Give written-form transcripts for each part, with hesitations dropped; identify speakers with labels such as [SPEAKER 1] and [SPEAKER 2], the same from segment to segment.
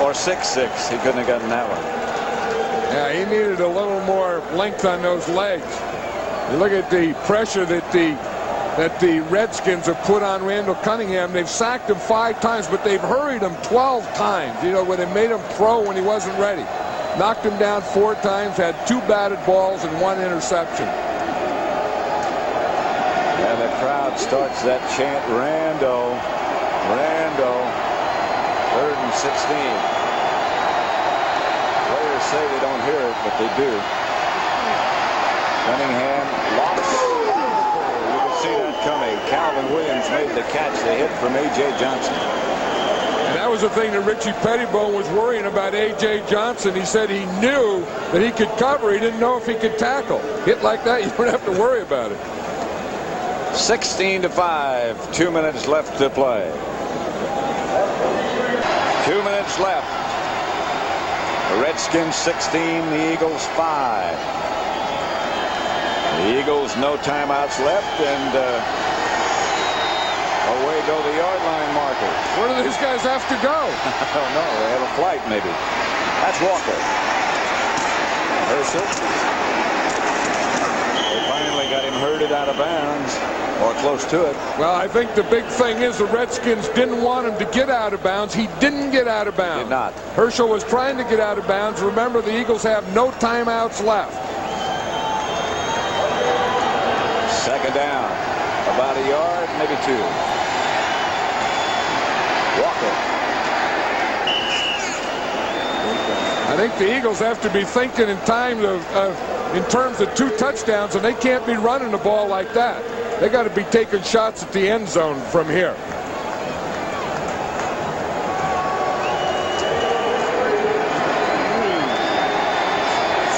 [SPEAKER 1] Or 6'6". He couldn't have gotten that one.
[SPEAKER 2] Yeah, he needed a little more length on those legs. You look at the pressure that the Redskins have put on Randall Cunningham. They've sacked him 5 times, but they've hurried him 12 times. You know, where they made him throw when he wasn't ready. Knocked him down 4 times, had 2 batted balls and 1 interception.
[SPEAKER 1] And the crowd starts that chant, Rando, Rando, 3rd and 16. Players say they don't hear it, but they do. Cunningham locks. You can see that coming. Calvin Williams made the catch, the hit from A.J. Johnson.
[SPEAKER 2] And that was the thing that Richie Pettibone was worrying about A.J. Johnson. He said he knew that he could cover. He didn't know if he could tackle. Hit like that, you don't have to worry about it.
[SPEAKER 1] 16-5. 2 minutes left to play. 2 minutes left. The Redskins 16, the Eagles 5. The Eagles no timeouts left, and away go the yard line marker.
[SPEAKER 2] Where do these guys have to go?
[SPEAKER 1] I don't know. They have a flight, maybe. That's Walker. Herschel. They finally got him herded out of bounds, or close to it.
[SPEAKER 2] Well, I think the big thing is the Redskins didn't want him to get out of bounds. He didn't get out of bounds.
[SPEAKER 1] Did not.
[SPEAKER 2] Herschel was trying to get out of bounds. Remember, the Eagles have no timeouts left.
[SPEAKER 1] Second down. About a yard, maybe 2. Walker.
[SPEAKER 2] I think the Eagles have to be thinking in terms of 2 touchdowns, and they can't be running the ball like that. They got to be taking shots at the end zone from here.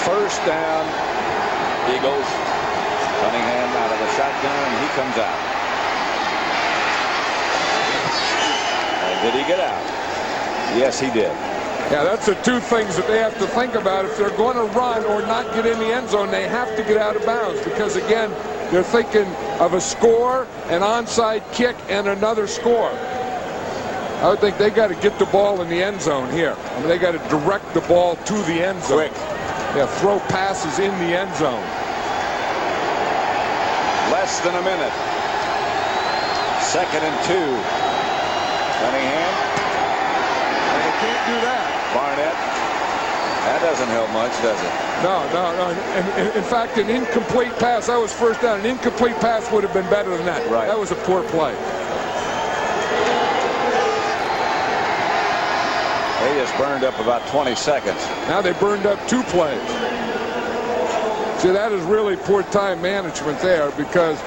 [SPEAKER 1] First down, Eagles. Cunningham out of the shotgun, and he comes out. And did he get out? Yes, he did.
[SPEAKER 2] Yeah, that's the 2 things that they have to think about. If they're going to run or not get in the end zone, they have to get out of bounds, because, again, they're thinking of a score, an onside kick, and another score. I would think they got to get the ball in the end zone here. I mean, they got to direct the ball to the end zone.
[SPEAKER 1] Quick.
[SPEAKER 2] Yeah, throw passes in the end zone.
[SPEAKER 1] Less than a minute. 2nd and 2. Cunningham.
[SPEAKER 2] And they can't do that.
[SPEAKER 1] Barnett. That doesn't help much, does it?
[SPEAKER 2] No. And in fact, an incomplete pass, that was first down. An incomplete pass would have been better than that.
[SPEAKER 1] Right.
[SPEAKER 2] That was a poor play.
[SPEAKER 1] They just burned up about 20 seconds.
[SPEAKER 2] Now they burned up 2 plays. See, that is really poor time management there, because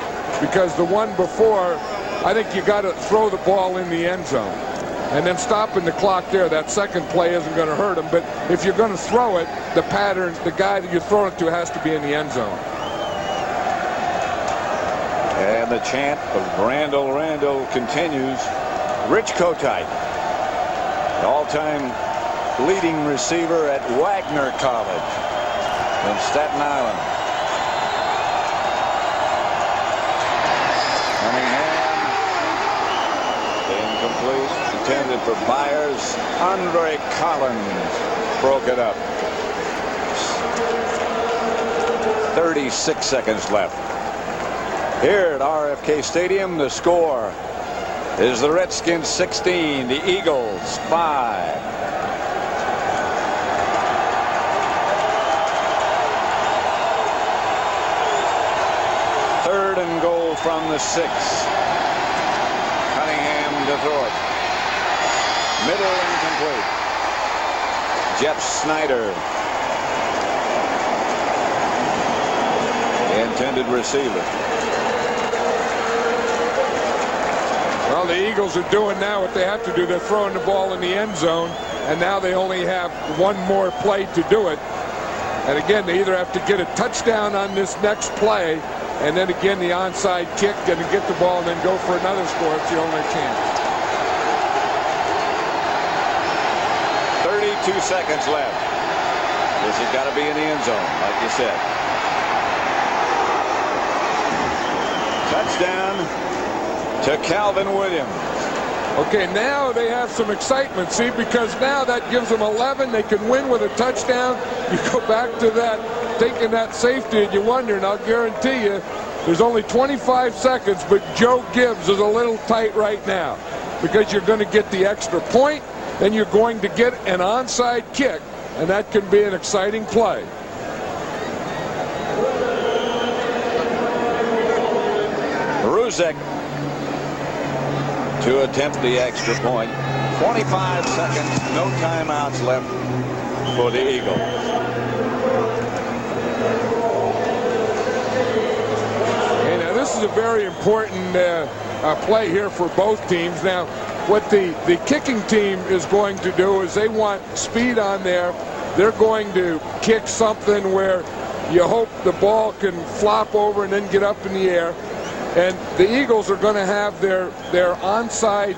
[SPEAKER 2] the one before, I think you got to throw the ball in the end zone. And then stopping the clock there, that second play isn't going to hurt him. But if you're going to throw it, the pattern, the guy that you're throwing it to has to be in the end zone.
[SPEAKER 1] And the chant of Randall continues. Rich Kotite, all-time leading receiver at Wagner College in Staten Island. Cunningham. Incomplete. Intended for Byers. Andre Collins broke it up. 36 seconds left. Here at RFK Stadium, the score is the Redskins 16, the Eagles 5. Third and goal from the 6. Cunningham to throw it. Middle incomplete. Jeff Snyder, the intended receiver.
[SPEAKER 2] Well, the Eagles are doing now what they have to do. They're throwing the ball in the end zone, and now they only have 1 more play to do it. And again, they either have to get a touchdown on this next play, and then again the onside kick, and get the ball and then go for another score. It's the only chance.
[SPEAKER 1] 32 seconds left. This has got to be in the end zone, like you said. Touchdown to Calvin Williams.
[SPEAKER 2] Okay, now they have some excitement, see, because now that gives them 11. They can win with a touchdown. You go back to that, taking that safety, and you wonder, and I'll guarantee you, there's only 25 seconds, but Joe Gibbs is a little tight right now because you're going to get the extra point, then you're going to get an onside kick, and that can be an exciting play.
[SPEAKER 1] Ruzek to attempt the extra point. 25 seconds, no timeouts left for the Eagles.
[SPEAKER 2] Hey, now this is a very important play here for both teams. Now, what the kicking team is going to do is they want speed on there. They're going to kick something where you hope the ball can flop over and then get up in the air. And the Eagles are going to have their onside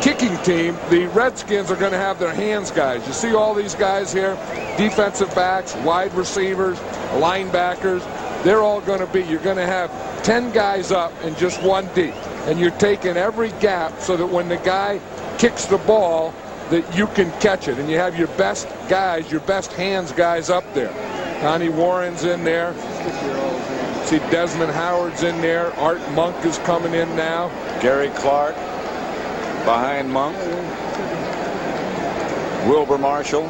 [SPEAKER 2] kicking team. The Redskins are going to have their hands guys. You see all these guys here, defensive backs, wide receivers, linebackers. They're all going to be, you're going to have 10 guys up and just one deep. And you're taking every gap so that when the guy kicks the ball, that you can catch it. And you have your best guys, your best hands guys up there. Connie Warren's in there. See Desmond Howard's in there. Art Monk is coming in now.
[SPEAKER 1] Gary Clark behind Monk. Wilbur Marshall.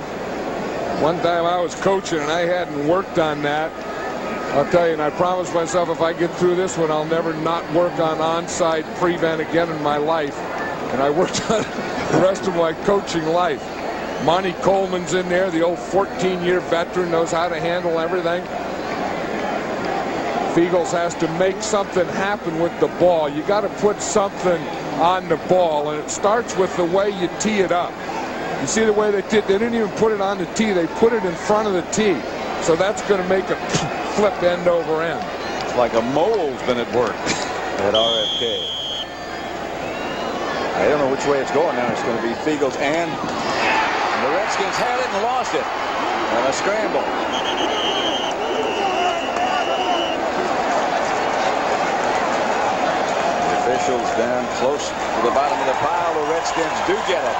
[SPEAKER 2] One time I was coaching and I hadn't worked on that. I'll tell you, and I promised myself if I get through this one, I'll never not work on onside prevent again in my life. And I worked on it the rest of my coaching life. Monty Coleman's in there, the old 14-year veteran, knows how to handle everything. Eagles has to make something happen with the ball. You got to put something on the ball, and it starts with the way you tee it up. You see the way they did? They didn't even put it on the tee. They put it in front of the tee. So that's going to make it flip end over end.
[SPEAKER 1] It's like a mole's been at work at RFK. I don't know which way it's going now. It's going to be Eagles, and the Redskins had it and lost it. And a scramble. Officials down close to the bottom of the pile. The Redskins do get it.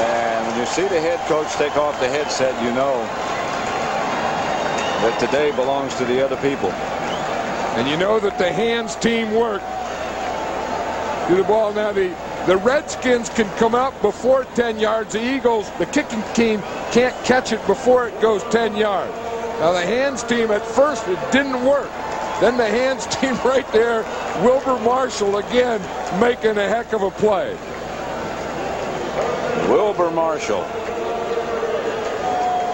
[SPEAKER 1] And when you see the head coach take off the headset, you know that today belongs to the other people.
[SPEAKER 2] And you know that the hands team work. To the ball now. The Redskins can come out before 10 yards. The Eagles, the kicking team, can't catch it before it goes 10 yards. Now the hands team, at first it didn't work. Then the hands team right there, Wilbur Marshall again making a heck of a play.
[SPEAKER 1] Wilbur Marshall.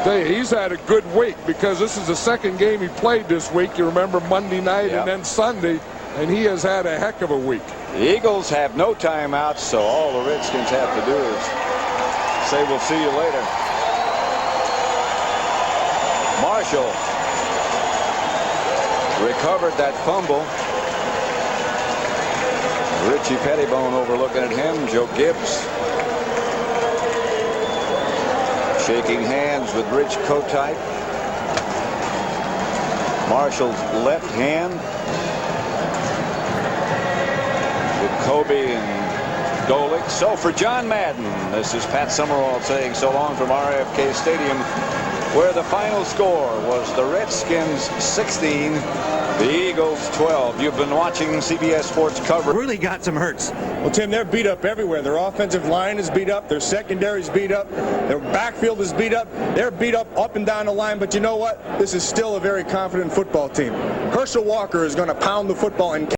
[SPEAKER 2] Tell you, he's had a good week because this is the second game he played this week. You remember Monday night and then Sunday, and he has had a heck of a week.
[SPEAKER 1] The Eagles have no timeouts, so all the Redskins have to do is say we'll see you later. Marshall recovered that fumble. Richie Pettibone overlooking at him. Joe Gibbs shaking hands with Rich Kotite. Marshall's left hand with Kobe and Golick. So for John Madden, this is Pat Summerall saying so long from RFK Stadium, where the final score was the Redskins 16, the Eagles 12. You've been watching CBS Sports coverage.
[SPEAKER 3] Really got some hurts.
[SPEAKER 4] Well, Tim, they're beat up everywhere. Their offensive line is beat up. Their secondary is beat up. Their backfield is beat up. They're beat up and down the line. But you know what? This is still a very confident football team. Herschel Walker is going to pound the football and